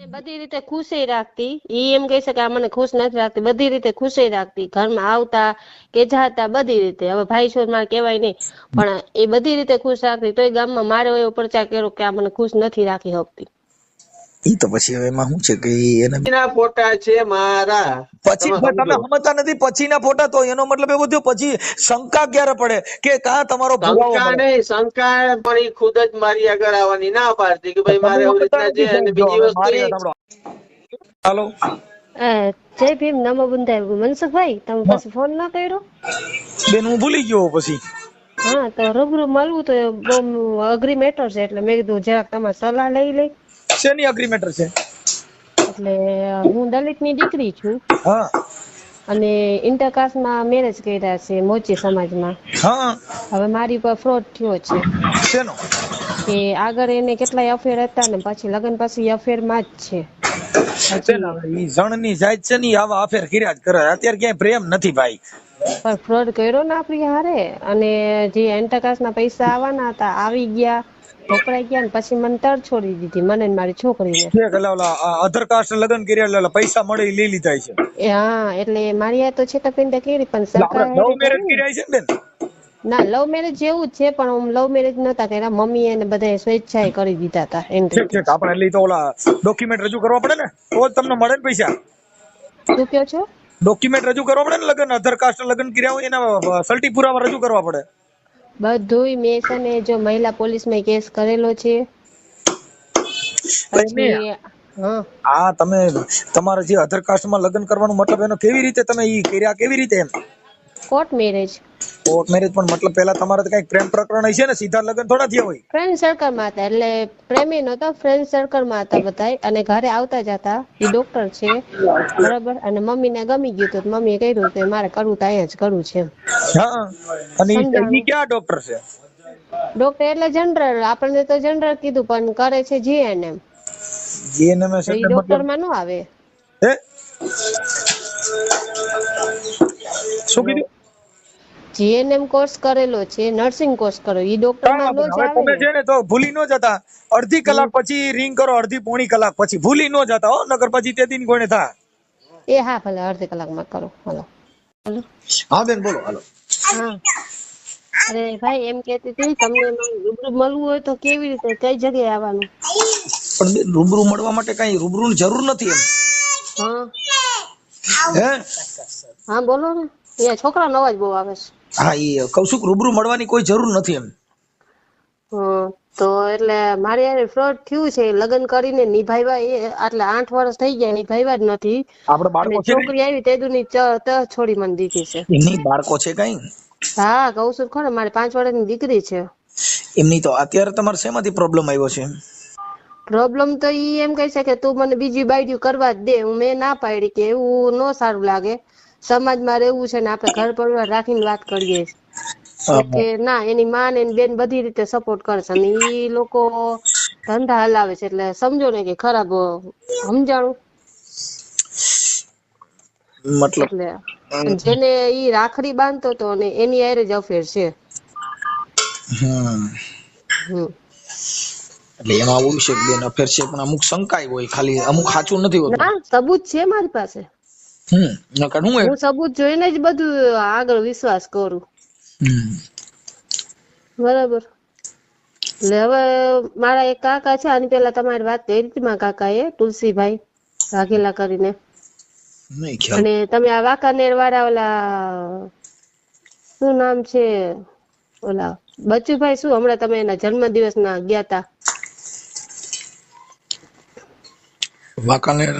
બધી રીતે ખુશી રાખતી. ઈ એમ કહે છે કે આ મને ખુશ નથી રાખતી, બધી રીતે ખુશી રાખતી, ઘરમાં આવતા કે જાતા બધી રીતે. હવે ભાઈ છોડ મારે કહેવાય નહીં, પણ એ બધી રીતે ખુશ રાખતી. તોય ગામમાં મારે એવો પ્રચાર કર્યો કે આ મને ખુશ નથી રાખી શકતી. ઈ તો પછી હવે એમાં શું છે કે એને ના ફોટા છે મારા. પછી તમે તમે સમજો સમજતા નથી પછીના ફોટા. તો એનો મતલબ એવો થયો પછી શંકા ક્યારે પડે કે કા તમારો પુરાવો શંકા મળે. નહીં, શંકા પણ ઈ ખુદ જ મારી આગળ આવવાની ના પાડતી કે ભાઈ મારે તમે આવી સમજતા રીતના છે. નથી અને સાહેબ. જો બીજી હવે વસ્તુ મારી ઈ વાત સાંભળો. હાલો. જય ભીમ, નમો બુંદાય. મનસુખભાઈ, તમે પછી ફોન ના કર્યો? બેન હું ભૂલી ગયો પછી. હા, તો રૂબરૂ મળવું તો બહુ અઘરી મેટર છે, એટલે મેં કીધું જરાક તમારી સલાહ લઈ લઈ. શેની અગ્રીમેટર છે? એટલે હું દલિતની દીકરી છું હા અને ઇન્ટરકાસ્ટમાં મેરેજ કર્યા છે મોચી સમાજમાં. હા. હવે મારી ઉપર ફ્રોડ થયો છે શેનો? કે આગળ એને કેટલાય અફેર હતા ને પછી લગ્ન પછી અફેરમાં જ છે. શેના? હજી ઈ જણની જાત છે ની આવા અફેર કર્યા જ કરે. અત્યારે ક્યાંય પ્રેમ નથી ભાઈ. પણ ફ્રોડ કર્યો ને આપણી હારે. અને જે ઇન્ટરકાસ્ટના પૈસા આવવાના હતા આવી ગયા, વપરાઈ ગયા ને પછી મને તર છોડી દીધી, મને ને મારી છોકરીને. ઓલા અધર કાસ્ટ લગ્ન કર્યા એટલે પૈસા મળે ઈ લઈ લીધા છે. હા, એટલે મારી આ તો છેતરપિંડી કરી, પણ એટલે સરકાર આપણે લવ હારે મેરેજ કરી ને. કર્યા છે ને બેન? ના, લવ મેરેજ જેવું જ છે, પણ હું લવ મેરેજ નતા કર્યા. મમ્મી એને બધા સ્વેચ્છાએ કરી દીધા હતા ઠીક એન્ટ્રી. ઠીક. આપણે એટલે તો ઓલા ડોક્યુમેન્ટ રજૂ કરવા પડે ને તો જ તમને મળે ને પૈસા. શું કયો છો? ડોક્યુમેન્ટ રજૂ કરવા પડે ને. લગ્ન અધર કાસ્ટ લગ્ન કર્યા હોય એના સલટી પુરાવા રજૂ કરવા પડે. બધુંય મેં છે ને જો મહિલા પોલીસમાં કેસ કરેલો છે. એમને પછી હા, આ તમે તમારા જે અધર કાસ્ટમાં લગ્ન કરવાનું મતલબ એનો કેવી રીતે તમે ઈ કર્યા કેવી રીતે એમ? Court marriage. કોર્ટ મેરેજ પણ મતલબ પહેલા તમારે તો કઈક પ્રેમ પ્રકરણ હશે ને? સીધા લગ્ન થોડા થયા હોય. ફ્રેન્ડ સર્કલમાં હતા, એટલે પ્રેમી નહોતા, ફ્રેન્ડ સર્કલમાં હતા બધાય. અને ઘરે આવતા જતા. એ ડોક્ટર છે બરાબર, અને મમ્મીને ગમી ગયું તો મમ્મીએ કહ્યું કે મારે કરવું તો અહીંયા જ કરવું છે એમ. હા. અને ઈ સમજાણું. ક્યાં ડોક્ટર છે? ડોક્ટર એટલે જનરલ, આપણને તો જનરલ કીધું પણ કરે છે જીએનએમ. જીએનએમ તો એ એટલે ડોક્ટર મતલબ માં નો આવે. હે શું કીધું? જીએનએમ કોર્સ કરેલો છે, નર્સિંગ કોર્સ કરો, ઈ ડોક્ટર કાંઈ માં નો વાંધો નહીં. જ હવે આવે તમે ને. છે ને તો ભૂલી ન જતા. અડધી હમ. કલાક પછી રિંગ કરો, અડધી પોણી કલાક પછી ભૂલી ન જતા હો, નકર પછી તે દિન કોઈને થાય. એ હા, ભલે અડધી કલાકમાં કરો. હાલો. હાલો. હા બેન બોલો. હાલો. હા, અરે ભાઈ એમ કેતી હતી તમને રૂબરૂ મળવું હોય તો કેવી રીતે, કઈ જગ્યાએ આવવાનું? પણ બેન રૂબરૂ મળવા માટે કઈ રૂબરૂની જરૂર નથી એમ. હા હે હા, બોલો ને. એ છોકરાનો અવાજ બહુ આવે છે. હા ઈ કઉ છું કે રૂબરૂ મળવાની કોઈ જરૂર નથી એમ. તો એટલે મારી યાર ફ્રોડ થયું છે. લગ્ન કરીને નિભાવ્યા એ આટલે 8 વર્ષ થઈ ગયા, નિભાવ્યા જ નથી. આપડે અને બાળકો છે કઈ? છોકરી આવી તેદુની છોડી મને દીધી છે. એમની બાળકો છે કઈ? હા, કહું છું ખરો, મારી 5 વર્ષની દીકરી છે. એમની તો અત્યારે તમારે શેમાંથી પ્રોબ્લેમ આવ્યો છે? પ્રોબ્લેમ તો ઈ એમ કહે છે કે તું મને બીજી બાયડી કરવા જ દે. મેં ના પાડી કે એવું ન સારું લાગે, સમાજમાં રહેવું છે ને આપણે ઘર પરિવાર રાખીને વાત કરીએ. તો કે ના, એની માં ને એની બેન બધી રીતે સપોર્ટ કરશે, અને ઈ લોકો ધંધા હલાવે છે. એટલે સમજો ને કે ખરાબ સમજાણું. મતલબ એટલે જેને ઈ રાખડી બાંધતો હતો ને એની હારે જ અફેર છે. હમ હમ એટલે એમાં આવું છે કે બેન અફેર છે, પણ અમુક શંકાય હોય, ખાલી અમુક સાચું નથી હોતું. ના, સબૂત છે મારી પાસે. નકર હું હું સબૂત જોઈને જ બધું આગળ વિશ્વાસ કરું. બરાબર. એટલે હવે મારા એક કાકા છે, આની પેલા તમારી વાત કરી હતી મારા કાકાએ, તુલસીભાઈ વાઘેલા કરીને. નહીં ખ્યાલ. અને તમે આ વાંકાનેર વાળા ઓલા શું નામ છે, ઓલા બચુભાઈ, શું હમણાં તમે એના જન્મદિવસ ના ગયા તા? વાંકાનેર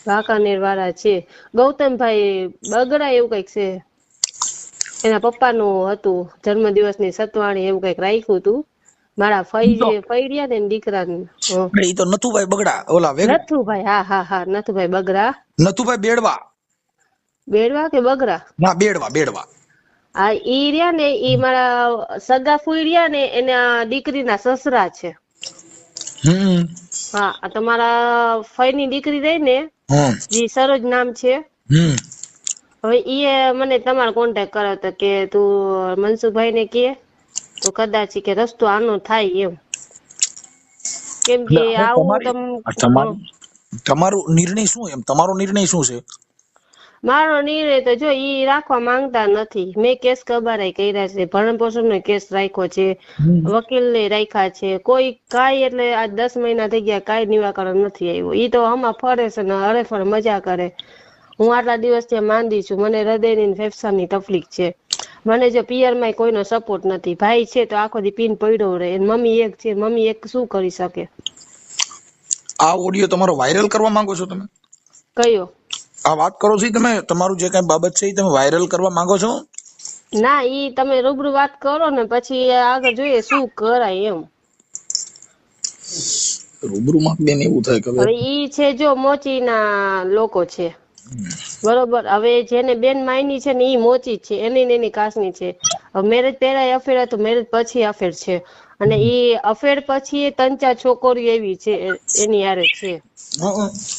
વાંકાનેર વાળા છે ગૌતમભાઈ બગડા એવું કઈક છે. એના પપ્પાનું હતું જન્મદિવસની સતવાણી એવું કઈક રાખ્યું હતું. મારા ફઈ રહ્યા ને દીકરાને. ઈ તો નથુભાઈ બગડા, ઓલા નથુભાઈ, હા હા હા, નથુભાઈ બગરા. નથુભાઈ બેડવા. બેડવા કે બગરા? ના, બેડવા બેડવા. હા, ઈ રહ્યા ને, ઈ મારા સગા ફૂઈ રહ્યા ને એના દીકરીના સસરા છે. હા, તમારા ફઈ ની દીકરી રહી ને, જી સરોજ નામ છે. હવે ઈ મને તમારો કોન્ટેક્ટ કર્યો હતો કે તું મનસુખભાઈ ને કે તો કદાચ કે રસ્તો આનો થાય એમ. કેમ કે આવું તમારી તમારો નિર્ણય શું એમ તમારો નિર્ણય શું છે? મારો નિર્ણય તો જો ઈ રાખવા માંગતા નથી. મેં કેસ કબારાય કર્યા છે, ભરણ પોષણનો કેસ રાખ્યો છે, વકીલને રાખ્યા છે, કોઈ કાંઈ એટલે આ 10 મહિના થઈ ગયા કાંઈ નિરાકરણ નથી આવ્યું. ઈ તો આમાં ફરે છે ને હરેફર મજા કરે. હું આટલા દિવસથી માંદી છું, મને હૃદયની ફેફસાની તકલીફ છે, મને જો પિયરમાં કોઈનો સપોર્ટ નથી. ભાઈ છે તો આખો દી પીન પડ્યો રહે, મમ્મી એક છે, મમ્મી એક શું કરી શકે? આ ઓડિયો તમારો વાયરલ કરવા માંગો છો તમે? કયો? આ વાત કરો છો ઈ તમે તમારું જે કઈ બાબત છે એ તમે વાયરલ કરવા માંગો છો? ના, ઈ તમે રૂબરૂ વાત કરો ને પછી આગળ જોઈએ શું કરાય એમ. રૂબરૂમાં બેન એવું થાય કે હવે ઈ છે જો મોચીના લોકો છે, બરોબર. હવે જેને બેન માયની છે ને ઈ મોચી જ છે, એની ને એની કાસ્ટની છે. મેરેજ પહેલા અફેર હતું, મેરેજ પછી અફેર છે, અને ઈ અફેર પછી 3-4 છોકરીઓ એવી છે એની હારે છે,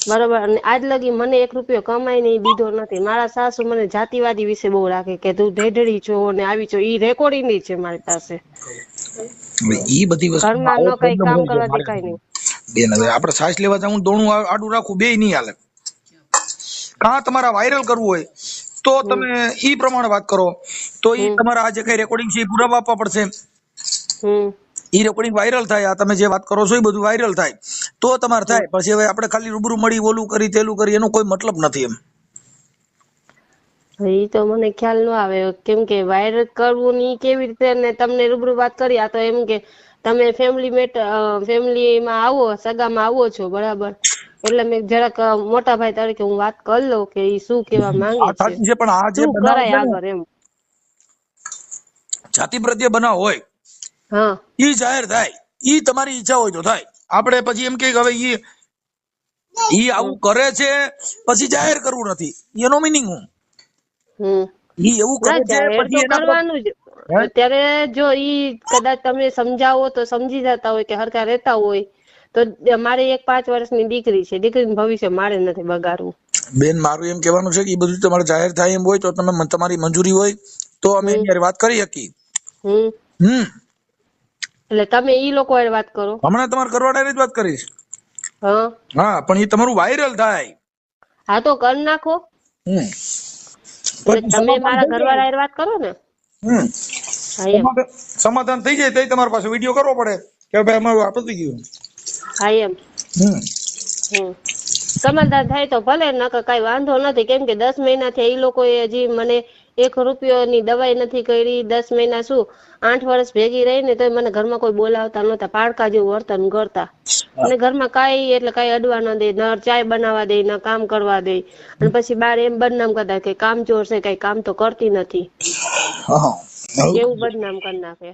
બરોબર. અને આજ લગી મને 1 રૂપિયો કમાઈને ઈ દીધો નથી. મારા સાસુ મને જાતિવાદી વિશે બહુ રાખે કે તું ઢેઢડી છો ને આવી છો. ઈ રેકોર્ડિંગ છે મારી પાસે. ઈ બધી વસ્તુ ઘરમાં ન કઈ કામ કરવા દે કઈ નહીં. બેન હવે આપણે સાસ લેવા જાઉં દોણું આડું રાખું બે નહીં હાલે. કાં તમારા વાયરલ કરવું હોય તો તમે ઈ પ્રમાણે વાત કરો, તો ઈ તમારા આ જે કઈ રેકોર્ડિંગ છે એ પુરાવા આપવા પડશે. ઈ રેકોર્ડિંગ વાયરલ થાય, આ તમે જે વાત કરો છો એ બધું વાયરલ થાય તો તમારે થાય. પછી હવે આપણે ખાલી રૂબરૂ મળી ઓલું કરી તેલું કરી એનો કોઈ મતલબ નથી એમ. ઈ તો મને ખ્યાલ ન આવે કેમ કે વાયરલ કરવું ની કેવી રીતે ને તમને રૂબરૂ વાત કરી. આ તો એમ કે તમે ફેમિલીમાં આવો, સગામાં આવો છો, બરાબર. એટલે મેં જરાક મોટા ભાઈ તરીકે હું વાત કરી લઉં કે ઈ શું કેવા માંગે છે, સાચી છે, પણ આ જે શું બનાવ કરાય છે ને આગળ એમ. જાતિ પ્રત્યે બનાવ હોય હા, ઈ જાહેર થાય, ઈ તમારી ઈચ્છા હોય તો થાય. આપણે પછી એમ કે હવે ઈ આવું કરે છે પછી જાહેર કરવું નથી, એનો મિનિંગ હું ઈ એવું કરે છે જાહેર તો પછી એના કરવાનું જ. અત્યારે જો ઈ કદાચ તમે સમજાવો તો સમજી જતા હોય કે હરખા રહેતા હોય તો મારે એક 5 વર્ષની દીકરી છે, દીકરીનું ભવિષ્ય મારે નથી બગાડવું. બેન મારું એમ કહેવાનું છે કે એ બધું તમારે જાહેર થાય એમ હોય તો તમે તમારી મંજૂરી હોય તો અમે એની વાત કરી શકીએ. એટલે તમે ઈ લોકો હારે વાત કરો. હમણાં તમારા ઘરવાળાની જ વાત કરીશ. હા, પણ એ તમારું વાયરલ થાય. હા તો કરી નાખો. તમે મારા ઘરવાળા હારે વાત કરો ને. સમાધાન થઈ જાય તો તમારી પાસે વિડીયો કરવો પડે કે ભાઈ અમારું આપતી ગયું. હા એમ. સમાધાન થાય તો ભલે, નકર કઈ વાંધો નથી. કેમ કે 10 મહિનાથી એ લોકોએ હજી મને 1 રૂપિયોની દવાઈ નથી કરી. 10 મહિના શું 8 વર્ષ ભેગી રહીને તો મને ઘરમાં કોઈ બોલાવતા નહોતા, પાડકા જેવું વર્તન કરતા. અને ઘરમાં કાંઈ એટલે કાંઈ અડવા ન દે, ન ચાય બનાવવા દે, ન કામ કરવા દે. અને પછી બાર એમ બદનામ કરતા કે કામચોર છે, કઈ કામ તો કરતી નથી, એવું બદનામ કરી નાખે.